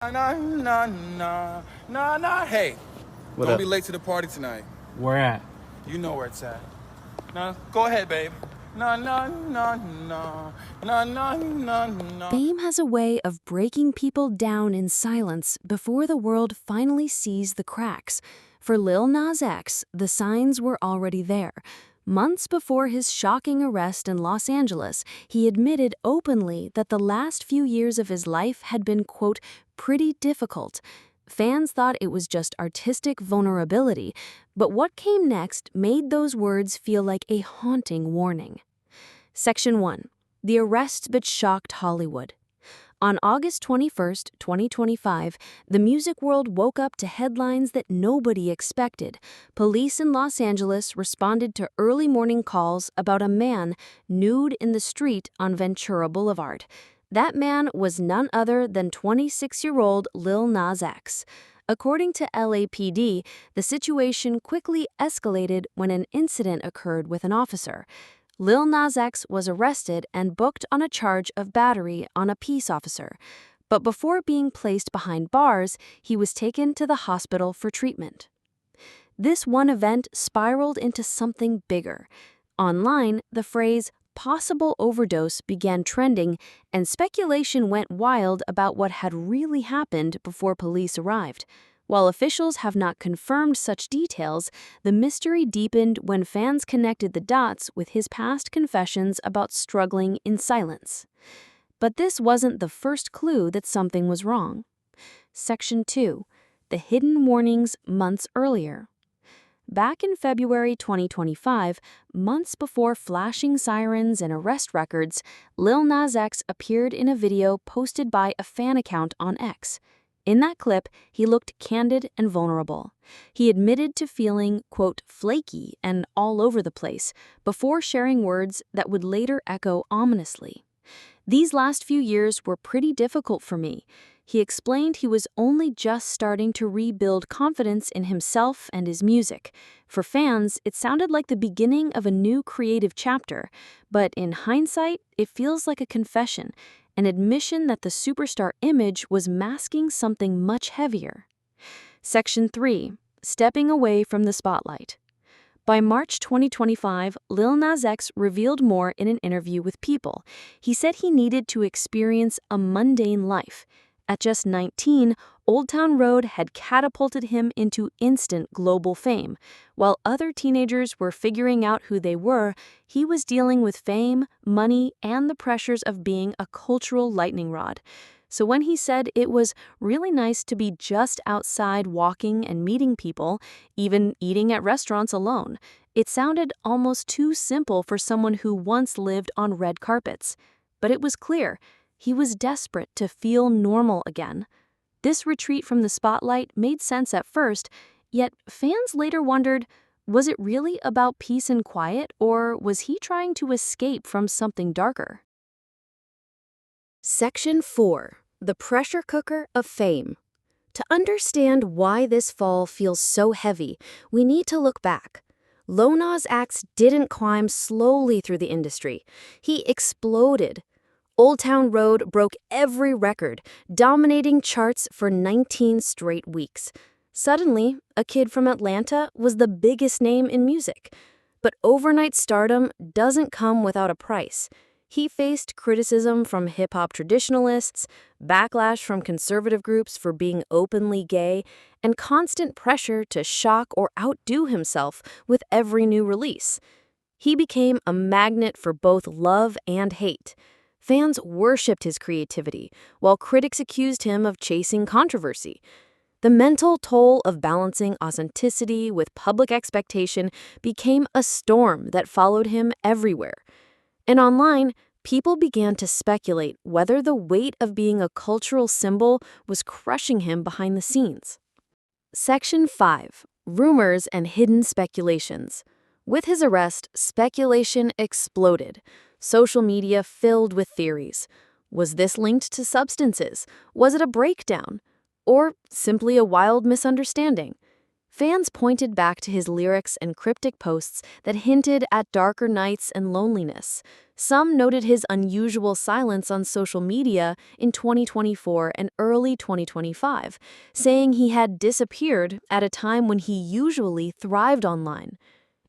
Nah, nah, nah, nah, nah. Hey, What don't up? be late to the party tonight. Where at? You know where it's at. Nah, go ahead, babe. Nah, nah, nah, nah, nah, nah, nah, nah. Fame has a way of breaking people down in silence before the world finally sees the cracks. For Lil Nas X, the signs were already there. Months before his shocking arrest in Los Angeles, he admitted openly that the last few years of his life had been, quote, pretty difficult. Fans thought it was just artistic vulnerability, but what came next made those words feel like a haunting warning. Section 1. The arrest that shocked Hollywood. On August 21, 2025, the music world woke up to headlines that nobody expected. Police in Los Angeles responded to early morning calls about a man nude in the street on Ventura Boulevard. That man was none other than 26-year-old Lil Nas X. According to LAPD, the situation quickly escalated when an incident occurred with an officer. Lil Nas X was arrested and booked on a charge of battery on a peace officer. But before being placed behind bars, he was taken to the hospital for treatment. This one event spiraled into something bigger. Online, the phrase possible overdose began trending, and speculation went wild about what had really happened before police arrived. While officials have not confirmed such details, the mystery deepened when fans connected the dots with his past confessions about struggling in silence. But this wasn't the first clue that something was wrong. Section 2. The hidden warnings months earlier. Back in February 2025, months before flashing sirens and arrest records, Lil Nas X appeared in a video posted by a fan account on X. In that clip, he looked candid and vulnerable. He admitted to feeling, quote, flaky and all over the place, before sharing words that would later echo ominously. These last few years were pretty difficult for me. He explained he was only just starting to rebuild confidence in himself and his music. For fans, it sounded like the beginning of a new creative chapter, but in hindsight, it feels like a confession, an admission that the superstar image was masking something much heavier. Section 3. Stepping away from the spotlight. By March 2025, Lil Nas X revealed more in an interview with People. He said he needed to experience a mundane life. At just 19, Old Town Road had catapulted him into instant global fame. While other teenagers were figuring out who they were, he was dealing with fame, money, and the pressures of being a cultural lightning rod. So when he said it was really nice to be just outside walking and meeting people, even eating at restaurants alone, it sounded almost too simple for someone who once lived on red carpets. But it was clear, he was desperate to feel normal again. This retreat from the spotlight made sense at first, yet fans later wondered, was it really about peace and quiet, or was he trying to escape from something darker? Section 4. The Pressure Cooker of Fame. To understand why this fall feels so heavy, we need to look back. Lil Nas X didn't climb slowly through the industry. He exploded. Old Town Road broke every record, dominating charts for 19 straight weeks. Suddenly, a kid from Atlanta was the biggest name in music. But overnight stardom doesn't come without a price. He faced criticism from hip-hop traditionalists, backlash from conservative groups for being openly gay, and constant pressure to shock or outdo himself with every new release. He became a magnet for both love and hate. Fans worshipped his creativity, while critics accused him of chasing controversy. The mental toll of balancing authenticity with public expectation became a storm that followed him everywhere. And online, people began to speculate whether the weight of being a cultural symbol was crushing him behind the scenes. Section 5. Rumors and Hidden Speculations. With his arrest, speculation exploded. Social media filled with theories. Was this linked to substances? Was it a breakdown? Or simply a wild misunderstanding? Fans pointed back to his lyrics and cryptic posts that hinted at darker nights and loneliness. Some noted his unusual silence on social media in 2024 and early 2025, saying he had disappeared at a time when he usually thrived online.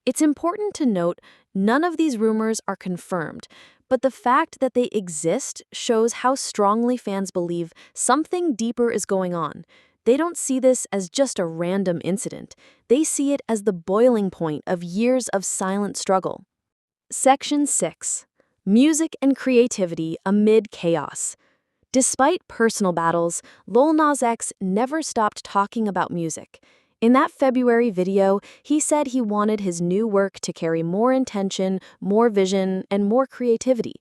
It's important to note none of these rumors are confirmed, but the fact that they exist shows how strongly fans believe something deeper is going on. They don't see this as just a random incident. They see it as the boiling point of years of silent struggle. Section 6. Music and creativity amid chaos. Despite personal battles, Lil Nas X never stopped talking about music. In that February video, he said he wanted his new work to carry more intention, more vision, and more creativity.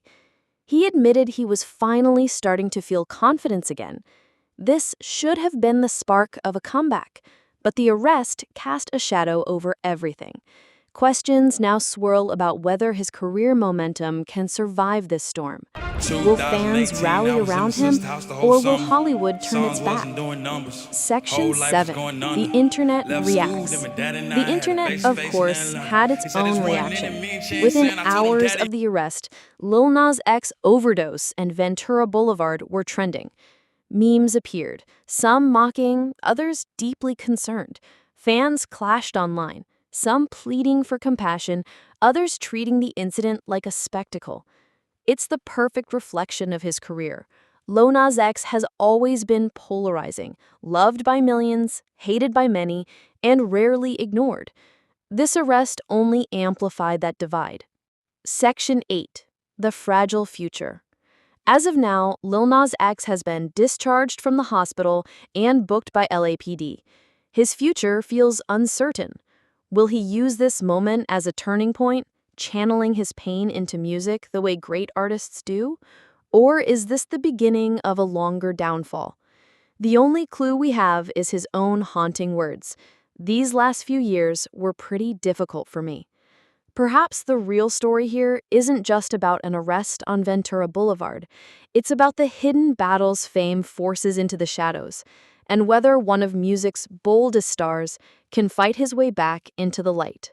He admitted he was finally starting to feel confidence again. This should have been the spark of a comeback, but the arrest cast a shadow over everything. Questions now swirl about whether his career momentum can survive this storm. Will fans rally around him, or will Hollywood turn its back? Section 7. The Internet Reacts. The Internet, of course, had its own reaction. Within hours of the arrest, Lil Nas X overdose and Ventura Boulevard were trending. Memes appeared, some mocking, others deeply concerned. Fans clashed online, some pleading for compassion, others treating the incident like a spectacle. It's the perfect reflection of his career. Lil Nas X has always been polarizing, loved by millions, hated by many, and rarely ignored. This arrest only amplified that divide. Section 8. The Fragile Future. As of now, Lil Nas X has been discharged from the hospital and booked by LAPD. His future feels uncertain. Will he use this moment as a turning point, channeling his pain into music the way great artists do? Or is this the beginning of a longer downfall? The only clue we have is his own haunting words. These last few years were pretty difficult for me. Perhaps the real story here isn't just about an arrest on Ventura Boulevard. It's about the hidden battles fame forces into the shadows, and whether one of music's boldest stars can fight his way back into the light.